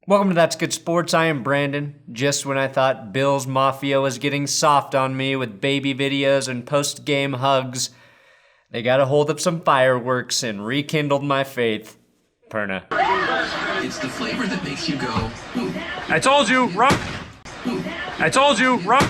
Welcome to That's Good Sports. I am Brandon. Just when I thought Bills Mafia was getting soft on me with baby videos and post-game hugs, they got a hold of some fireworks and rekindled my faith. Perna. It's the flavor that makes you go, ooh. I told you, Rob. I told you, Rob.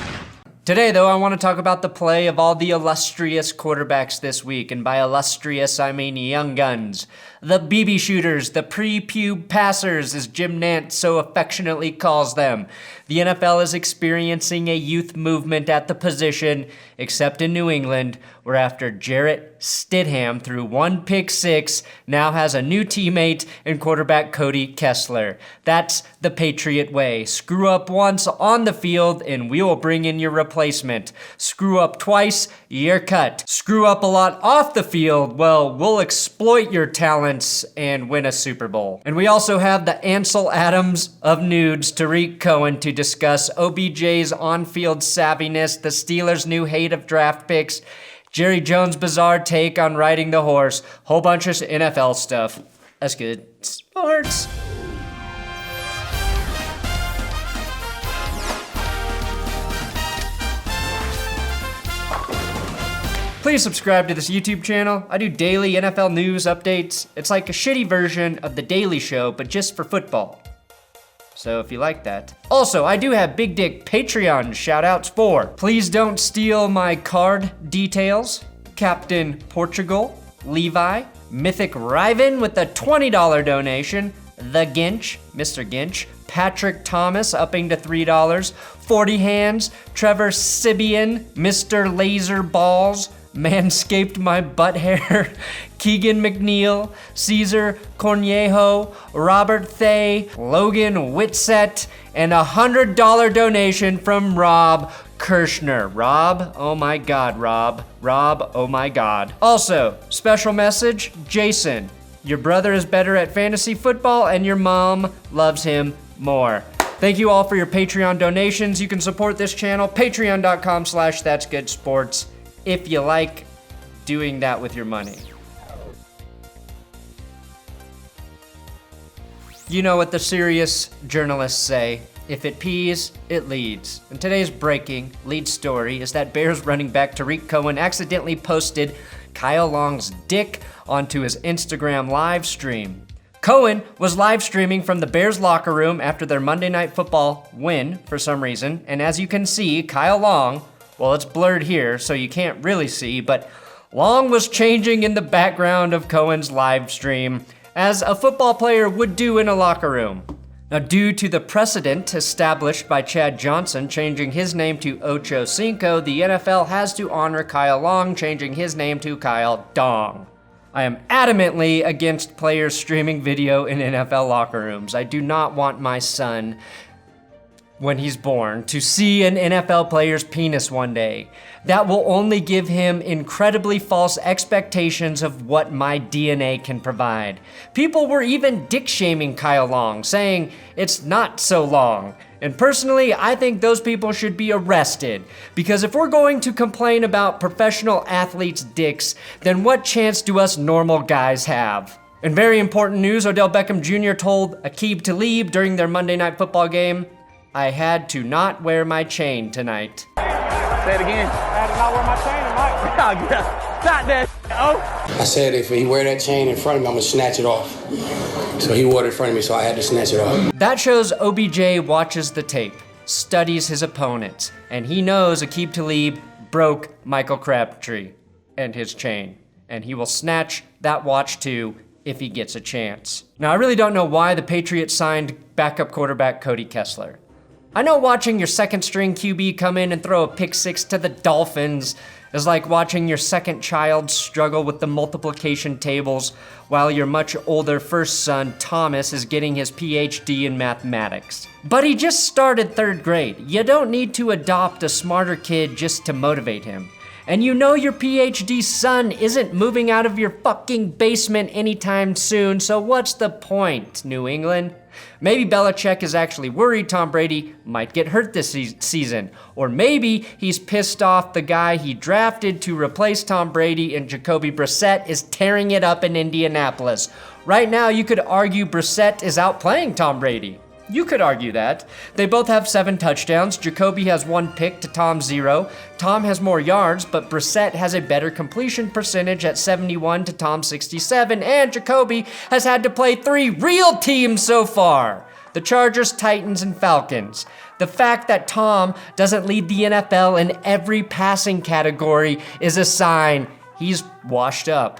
Today, though, I want to talk about the play of all the illustrious quarterbacks this week. And by illustrious, I mean young guns. The BB shooters, the pre-pube passers, as Jim Nantz so affectionately calls them. The NFL is experiencing a youth movement at the position, except in New England, where after Jarrett Stidham threw one pick six, now has a new teammate in quarterback Cody Kessler. That's the Patriot way. Screw up once on the field, and we will bring in your replacement. Screw up twice, you're cut. Screw up a lot off the field, well, we'll exploit your talents and win a Super Bowl. And we also have the Ansel Adams of nudes, Tariq Cohen, to discuss OBJ's on-field savviness, the Steelers' new hate of draft picks, Jerry Jones' bizarre take on riding the horse, whole bunch of NFL stuff. That's good. Sports. Please subscribe to this YouTube channel. I do daily NFL news updates. It's like a shitty version of The Daily Show, but just for football. So if you like that. Also, I do have big dick Patreon shoutouts for Please Don't Steal My Card Details, Captain Portugal, Levi, Mythic Riven with a $20 donation, The Ginch, Mr. Ginch, Patrick Thomas upping to $3, 40 Hands, Trevor Sibian, Mr. Laser Balls, Manscaped My Butt Hair, Keegan McNeil, Caesar Cornejo, Robert Thay, Logan Whitsett, and a $100 donation from Rob Kirshner. Rob, oh my God, Rob. Rob, oh my God. Also, special message, Jason, your brother is better at fantasy football and your mom loves him more. Thank you all for your Patreon donations. You can support this channel, patreon.com/thatsgoodsports. if you like doing that with your money. You know what the serious journalists say, if it pees, it leads. And today's breaking lead story is that Bears running back Tariq Cohen accidentally posted Kyle Long's dick onto his Instagram live stream. Cohen was live streaming from the Bears locker room after their Monday Night Football win for some reason, and as you can see, Kyle Long, well, it's blurred here, so you can't really see, but Long was changing in the background of Cohen's live stream, as a football player would do in a locker room. Now, due to the precedent established by Chad Johnson changing his name to Ocho Cinco, the NFL has to honor Kyle Long changing his name to Kyle Dong. I am adamantly against players streaming video in NFL locker rooms. I do not want my son, when he's born, to see an NFL player's penis one day. That will only give him incredibly false expectations of what my DNA can provide. People were even dick-shaming Kyle Long, saying it's not so long. And personally, I think those people should be arrested, because if we're going to complain about professional athletes' dicks, then what chance do us normal guys have? In very important news, Odell Beckham Jr. told Aqib Talib during their Monday Night Football game, I had to not wear my chain tonight. Say it again. I had to not wear my chain tonight. Stop that. Oh. I said if he wear that chain in front of me, I'm gonna snatch it off. So he wore it in front of me, so I had to snatch it off. That shows OBJ watches the tape, studies his opponents, and he knows Aqib Talib broke Michael Crabtree and his chain, and he will snatch that watch too if he gets a chance. Now, I really don't know why the Patriots signed backup quarterback Cody Kessler. I know watching your second string QB come in and throw a pick six to the Dolphins is like watching your second child struggle with the multiplication tables while your much older first son, Thomas, is getting his PhD in mathematics. But he just started third grade. You don't need to adopt a smarter kid just to motivate him. And you know your PhD son isn't moving out of your fucking basement anytime soon, so what's the point, New England? Maybe Belichick is actually worried Tom Brady might get hurt this season. Or maybe he's pissed off the guy he drafted to replace Tom Brady, and Jacoby Brissett is tearing it up in Indianapolis. Right now, you could argue Brissett is outplaying Tom Brady. You could argue that. They both have 7 touchdowns. Jacoby has 1 pick to Tom's 0. Tom has more yards, but Brissett has a better completion percentage at 71 to Tom's 67, and Jacoby has had to play 3 real teams so far. The Chargers, Titans, and Falcons. The fact that Tom doesn't lead the NFL in every passing category is a sign he's washed up.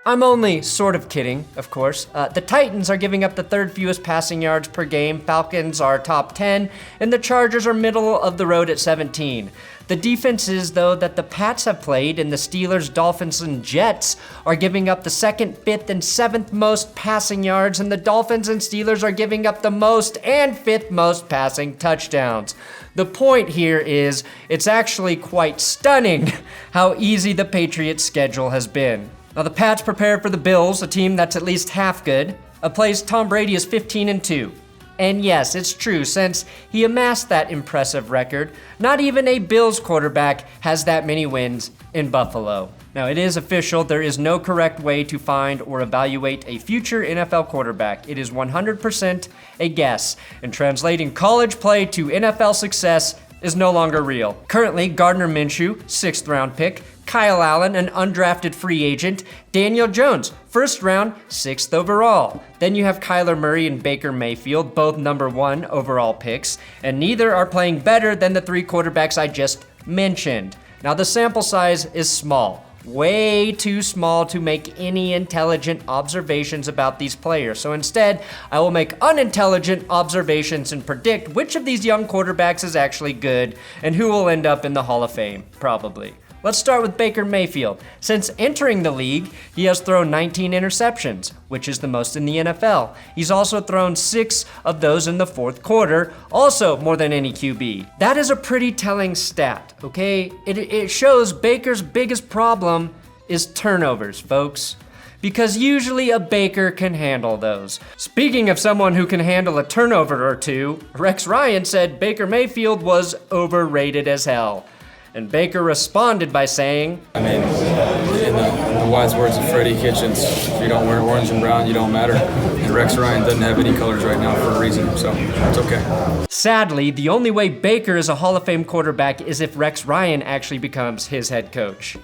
I'm only sort of kidding, of course. The Titans are giving up the 3rd fewest passing yards per game, Falcons are top 10, and the Chargers are middle of the road at 17. The defenses, though, that the Pats have played and the Steelers, Dolphins, and Jets are giving up the 2nd, 5th, and 7th most passing yards, and the Dolphins and Steelers are giving up the most and 5th most passing touchdowns. The point here is, it's actually quite stunning how easy the Patriots' schedule has been. Now the Pats prepare for the Bills, a team that's at least half good. A place Tom Brady is 15-2. And yes, it's true, since he amassed that impressive record, not even a Bills quarterback has that many wins in Buffalo. Now it is official, there is no correct way to find or evaluate a future NFL quarterback. It is 100% a guess, and translating college play to NFL success is no longer real. Currently, Gardner Minshew, 6th round pick, Kyle Allen, an undrafted free agent, Daniel Jones, 1st round, 6th overall. Then you have Kyler Murray and Baker Mayfield, both number 1 overall picks, and neither are playing better than the 3 quarterbacks I just mentioned. Now the sample size is small, way too small to make any intelligent observations about these players. So instead, I will make unintelligent observations and predict which of these young quarterbacks is actually good and who will end up in the Hall of Fame, probably. Let's start with Baker Mayfield. Since entering the league, he has thrown 19 interceptions, which is the most in the NFL. He's also thrown 6 of those in the 4th quarter, also more than any QB. That is a pretty telling stat, okay? It shows Baker's biggest problem is turnovers, folks. Because usually a Baker can handle those. Speaking of someone who can handle a turnover or two, Rex Ryan said Baker Mayfield was overrated as hell. And Baker responded by saying, I mean, in the wise words of Freddie Kitchens, if you don't wear orange and brown, you don't matter. And Rex Ryan doesn't have any colors right now for a reason, so it's okay. Sadly, the only way Baker is a Hall of Fame quarterback is if Rex Ryan actually becomes his head coach.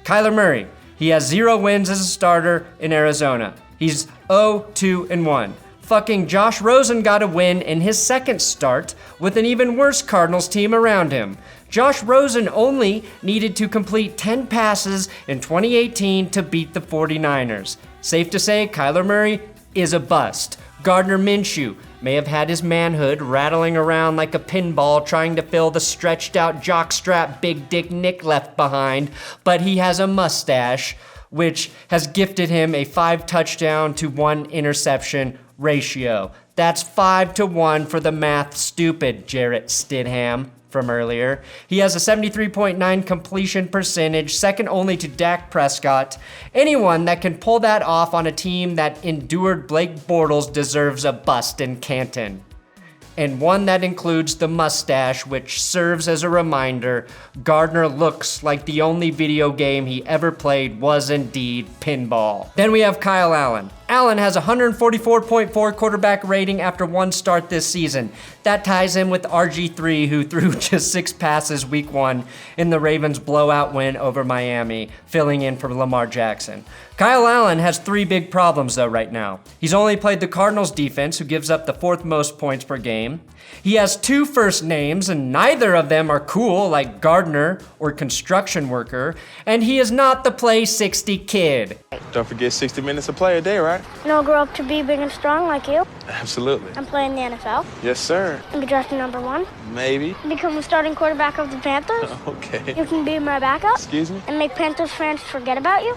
Kyler Murray, he has 0 wins as a starter in Arizona. He's 0-2-1. Fucking Josh Rosen got a win in his 2nd start with an even worse Cardinals team around him. Josh Rosen only needed to complete 10 passes in 2018 to beat the 49ers. Safe to say, Kyler Murray is a bust. Gardner Minshew may have had his manhood rattling around like a pinball trying to fill the stretched out jockstrap Big Dick Nick left behind, but he has a mustache, which has gifted him a 5 touchdown to 1 interception ratio. That's 5-1 for the math stupid Jarrett Stidham from earlier. He has a 73.9 completion percentage, second only to Dak Prescott. Anyone that can pull that off on a team that endured Blake Bortles deserves a bust in Canton. And one that includes the mustache, which serves as a reminder Gardner looks like the only video game he ever played was indeed pinball. Then we have Kyle Allen. Allen has a 144.4 quarterback rating after 1 start this season. That ties him with RG3, who threw just 6 passes week 1 in the Ravens' blowout win over Miami, filling in for Lamar Jackson. Kyle Allen has 3 big problems though right now. He's only played the Cardinals defense, who gives up the 4th most points per game. He has 2 first names, and neither of them are cool, like Gardner or construction worker, and he is not the play 60 kid. Don't forget 60 minutes of play a day, right? And I'll grow up to be big and strong like you. Absolutely. And play in the NFL. Yes, sir. And be drafted number 1. Maybe. Become the starting quarterback of the Panthers. Okay. You can be my backup. Excuse me? And make Panthers fans forget about you.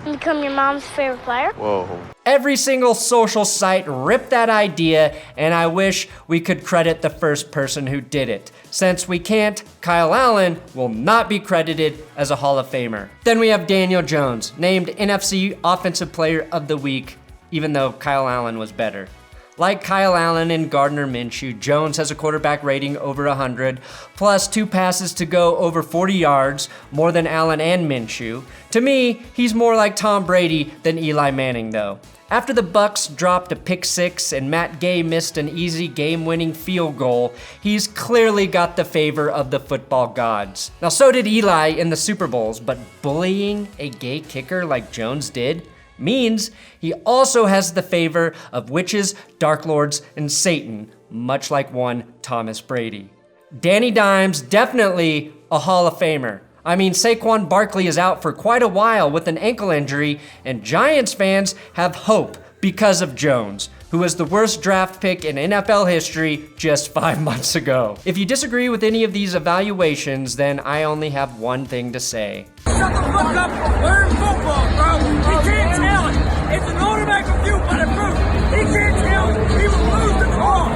And become your mom's favorite player. Whoa. Every single social site ripped that idea, and I wish we could credit the first person who did it. Since we can't, Kyle Allen will not be credited as a Hall of Famer. Then we have Daniel Jones, named NFC Offensive Player of the Week, even though Kyle Allen was better. Like Kyle Allen and Gardner Minshew, Jones has a quarterback rating over 100, plus 2 passes to go over 40 yards, more than Allen and Minshew. To me, he's more like Tom Brady than Eli Manning, though. After the Bucs dropped a pick 6 and Matt Gay missed an easy game-winning field goal, he's clearly got the favor of the football gods. Now, so did Eli in the Super Bowls, but bullying a gay kicker like Jones did means he also has the favor of witches, dark lords, and Satan, much like one Thomas Brady. Danny Dimes, definitely a Hall of Famer. I mean, Saquon Barkley is out for quite a while with an ankle injury, and Giants fans have hope because of Jones, who was the worst draft pick in NFL history just 5 months ago. If you disagree with any of these evaluations, then I only have one thing to say. Shut the fuck up and learn football, bro. He can't tell it. It's an automatic review by the proof. He can't tell it. He will lose the call.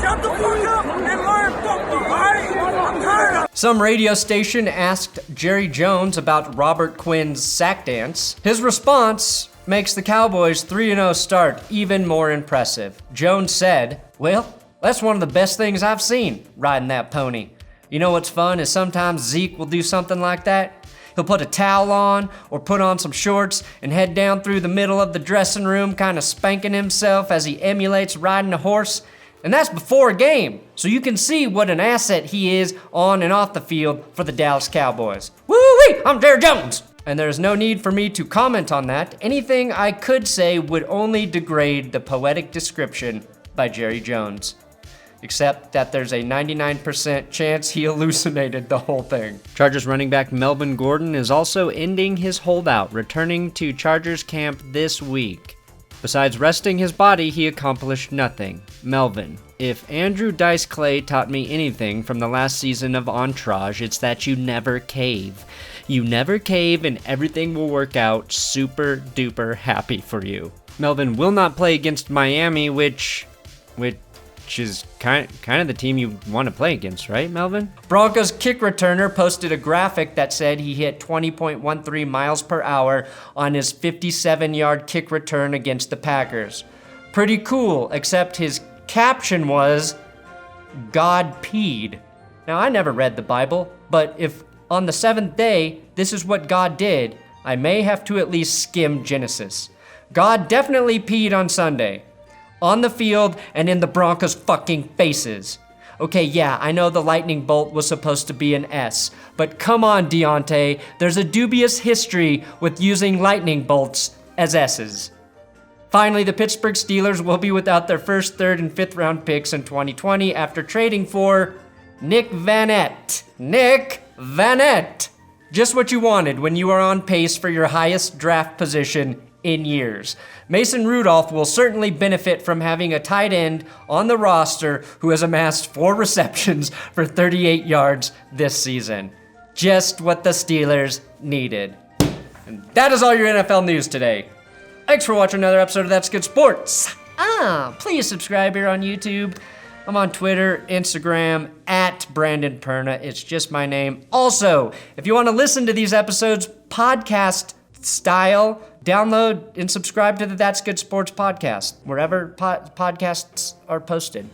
Shut the fuck up and learn football, all right? I'm tired of it. Some radio station asked Jerry Jones about Robert Quinn's sack dance. His response makes the Cowboys' 3-0 start even more impressive. Jones said, "Well, that's one of the best things I've seen, riding that pony. You know what's fun is sometimes Zeke will do something like that. He'll put a towel on or put on some shorts and head down through the middle of the dressing room, kind of spanking himself as he emulates riding a horse. And that's before a game, so you can see what an asset he is on and off the field for the Dallas Cowboys. Woo-wee, I'm Jerry Jones!" And there's no need for me to comment on that. Anything I could say would only degrade the poetic description by Jerry Jones. Except that there's a 99% chance he hallucinated the whole thing. Chargers running back Melvin Gordon is also ending his holdout, returning to Chargers camp this week. Besides resting his body, he accomplished nothing. Melvin: "If Andrew Dice Clay taught me anything from the last season of Entourage, it's that you never cave. You never cave and everything will work out super duper happy for you." Melvin will not play against Miami, which is kind of the team you want to play against, right, Melvin? Broncos kick returner posted a graphic that said he hit 20.13 miles per hour on his 57-yard kick return against the Packers. Pretty cool, except his caption was, "God peed." Now, I never read the Bible, but if on the 7th day this is what God did, I may have to at least skim Genesis. God definitely peed on Sunday. On the field and in the Broncos' fucking faces. Okay, yeah, I know the lightning bolt was supposed to be an S, but come on, Deontay, there's a dubious history with using lightning bolts as S's. Finally, the Pittsburgh Steelers will be without their first, third, and fifth round picks in 2020 after trading for Nick Vanette. Nick Vanette! Just what you wanted when you are on pace for your highest draft position in years. Mason Rudolph will certainly benefit from having a tight end on the roster who has amassed 4 receptions for 38 yards this season. Just what the Steelers needed. And that is all your NFL news today. Thanks for watching another episode of That's Good Sports. Please subscribe here on YouTube. I'm on Twitter, Instagram, at Brandon Perna. It's just my name. Also, if you want to listen to these episodes podcast style, download and subscribe to the That's Good Sports podcast, wherever podcasts are posted.